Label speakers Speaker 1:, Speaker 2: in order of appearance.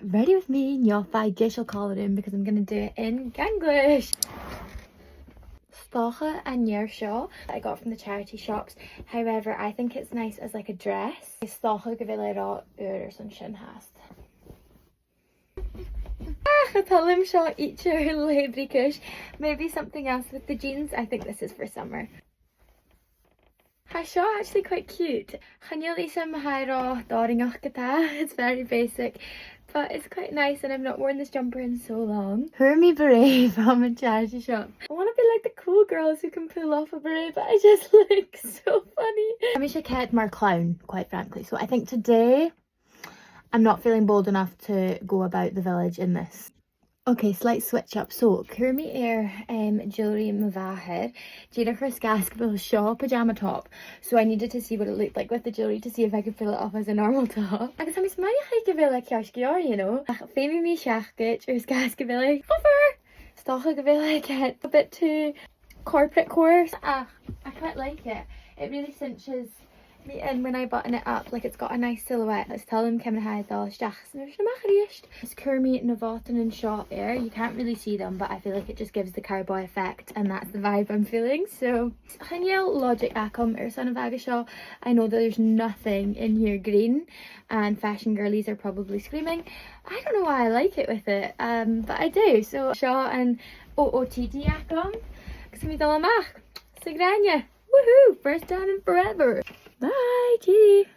Speaker 1: ready with me Neofi Gishel Coloring because I'm going to do it in Ganglish. Stocha and Yershaw that I got from the charity shops. However, I think it's nice as like a dress. Stocha gavilera ur som sin hast. I tell him shot each lebrikush. Maybe something else with the jeans. I think this is for summer. It's actually quite cute. It's very basic, but it's quite nice and I've not worn this jumper in so long. Hermie beret from a charity shop. I want to be like the cool girls who can pull off a beret, but I just look so funny. I'm a shaket more clown, quite frankly. So I think today I'm not feeling bold enough to go about the village in this. Okay, slight switch up. So, Kermi Air jewellery Mavaher, Jada Gaskable Shaw pyjama top. So I needed to see what it looked like with the jewellery to see if I could pull it off as a normal top. I guess I'm smile like Kashkiar, you know. Femi me shachkit or Gaskable. Over! Stocha Gavilla a bit too corporate course. I quite like it. It really cinches me in when I button it up, like it's got a nice silhouette. Let's tell them Kim and it's Kermit, Navaton and Shot Air. You can't really see them, but I feel like it just gives the cowboy effect and that's the vibe I'm feeling. So Hanyel Logic Acom or Son of Agashaw. I know that there's nothing in here green and fashion girlies are probably screaming. I don't know why I like it with it, but I do. So Shaw and OOTD Acom. Woohoo! First time in forever. Bye, Gigi.